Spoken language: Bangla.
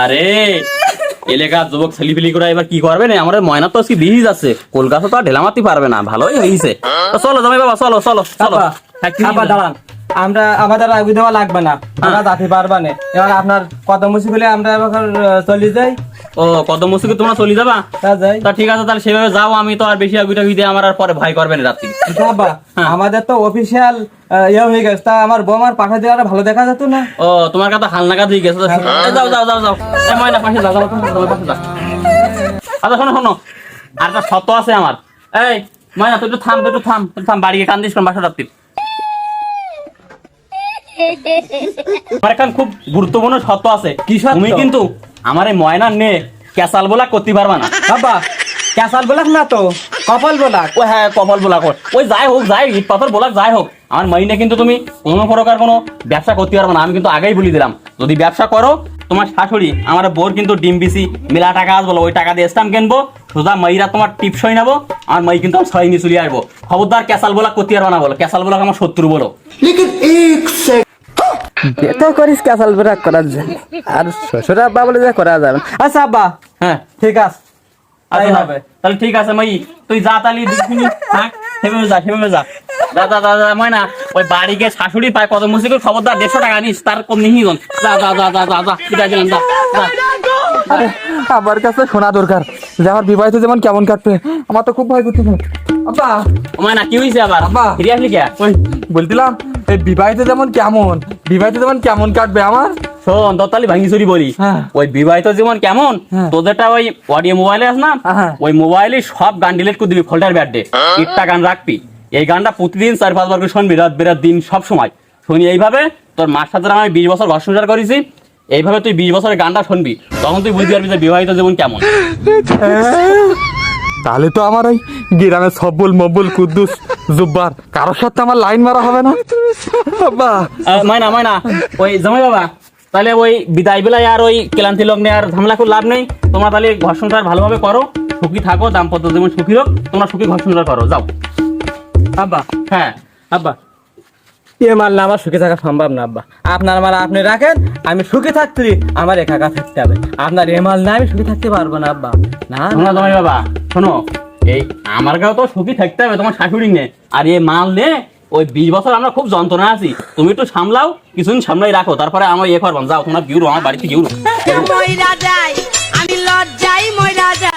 আরে এলাকার যুবক ছেলিপিলি করে এবার কি করবে না? আমাদের ময়না তো আজকে বিহিজ আছে, কলকাতা তো আর ঢেলা মারতে পারবে না, ভালোই হয়েছে। তো চলো জামাই বাবা, চলো চলো চলো। দাঁড়ান, আমরা আমাদের আগে দেওয়া লাগবে না, আমরা যাতে পারবা না। এবার আপনার কত মুসি বলে আমরা এবার চলে যাই। ও কত মুসিকে তোমরা চলে যাবা? যাই। তা ঠিক আছে, তাহলে সেভাবে যাও। আমি তো আর বেশি আগুটা দিয়ে আমার আর পরে ভয় করবে না রাত্রি। বাবা আমাদের তো অফিসিয়াল হয়ে গেছে, তা আমার বোমার পাশে দিয়ে ভালো দেখা যেত না? ও তোমার কথা হালনাগাদ হয়ে গেছে। যাও যাও যাও যাও, ময়না পাশে যাও, যাও পাশে যাও। আচ্ছা শোনো শোনো, আর একটা শর্ত আছে আমার। এই ময়না তুই একটু থাম, তুই একটু থাম, তুই থাম, বাড়ি গিয়ে কান্দিস কোন বাসা রাত্রি। আমার এখন খুব গুরুত্বপূর্ণ শর্ত আছে। কি শর্ত? তুমি কিন্তু আমার এই ময়না নে ক্যাসাল বলা করতে পারবা না। বাবা ক্যাসাল বলাক না তো, কপাল বলাক। ও হ্যাঁ, কপাল বলা কর, ওই যাই হোক, যাই ইট পাথর বলাক যাই হোক, আমার মাইনে কিন্তু তুমি কোনো প্রকার কোনো ব্যবসা করতে পারবে না। আমি কিন্তু আগেই বলে দিলাম, যদি ব্যবসা করো তোমার শাশুড়ি আমার বোর কিন্তু ডিম বিসি মেলা টাকা আসবো, ওই টাকা দিয়ে স্টাম্প কিনবো, সোজা মাইরা তোমার টিপসই নেবো, আমার মাই কিন্তু আমি ছয় নিয়ে চলে আসবো। খবরদার ক্যাসাল বলা করতে পারবে না বলো, ক্যাসাল বলা আমার শত্রু বলো। বেটা করিস ক্যাসাল বলাক করার জন্য, আর শ্বশুর আব্বা বলে যা করা যাবে। আচ্ছা আব্বা, হ্যাঁ ঠিক আছে, তাই হবে। তাহলে ঠিক আছে মাই, তুই যা তাহলে থাক, সেভাবে যা, সেভাবে যা। দাদা দাদা ময়না, ওই বাড়িকে শাশুড়ি পায় কত মুসিকে খবরদার 150 টাকা নিস, তার কম নিহি যা যা যা যা যা যা, বিদায় দিলাম, যা যা। আমার কাছে শোনা দরকার যে আমার বিবাহিত যেমন কেমন কাটবে, আমার তো খুব ভয় করতেছে। আব্বা ও ময়না কি হয়েছে আবার? আব্বা। ফিরে আসলি কে? ওই বলছিলাম, এই বিবাহিত যেমন কেমন, বিবাহিত যেমন কেমন কাটবে আমার। শোন দত্তালি ভাঙ্গি চুরি বলি, হ্যাঁ। ওই বিবাহিত জীবন কেমন, হ্যাঁ। তোদেরটা ওই অডিও মোবাইলে আছে না, হ্যাঁ। ওই মোবাইলে সব গান ডিলিট করে দিবি, ফোল্ডার ব্যাডে ইটটা গান রাখবি। এই গানটা প্রতিদিন 4-5 বার করে শুনবি, রাত বেরাত দিন সব সময় শুনি। এইভাবে তোর মার সাথে আমি 20 বছর ঘর সংসার করেছি, এইভাবে তুই 20 বছরের গানটা শুনবি, তখন তুই বুঝতে পারবি যে বিবাহিত জীবন কেমন। তাহলে তো আমার ওই গ্রামের সব্বল মব্বল কুদ্দুস জুব্বার কারোর সাথে আমার লাইন মারা হবে না। আব্বা ময়না ময়না, ওই জামাই বাবা, তাহলে ওই বিদায় বেলায় আর ওই ক্লান্তি লগ্নে আর ঝামেলা করে লাভ নেই। তোমরা তাহলে ঘর সংসার ভালোভাবে করো, সুখী থাকো, দাম্পত্য জীবন সুখী হোক, তোমরা সুখী ঘর সংসার করো, যাও। আব্বা হ্যাঁ আব্বা, এ মারলে আমার সুখে থাকা সম্ভব না আব্বা। আপনার মাল আপনি রাখেন, আমি সুখে থাকতে আমার একা একা থাকতে হবে। আপনার এ মাল না আমি সুখে থাকতে পারবো না আব্বা। না শোনো জামাই বাবা, শোনো, এই আমার গাঁও তো সুখী থাকতে হবে, তোমার শাশুড়ি নে আর এ মাল নে। ওই 20 বছর আমরা খুব যন্ত্রণা আছি, তুমি একটু সামলাও, কিছুদিন সামলাই রাখো, তারপরে আমার ইয়ে করবাম। যাও তোমরা গিউরো, আমার বাড়িতে গিউরো। মইরা যাই আমি লজ্জাই মইরা যাই।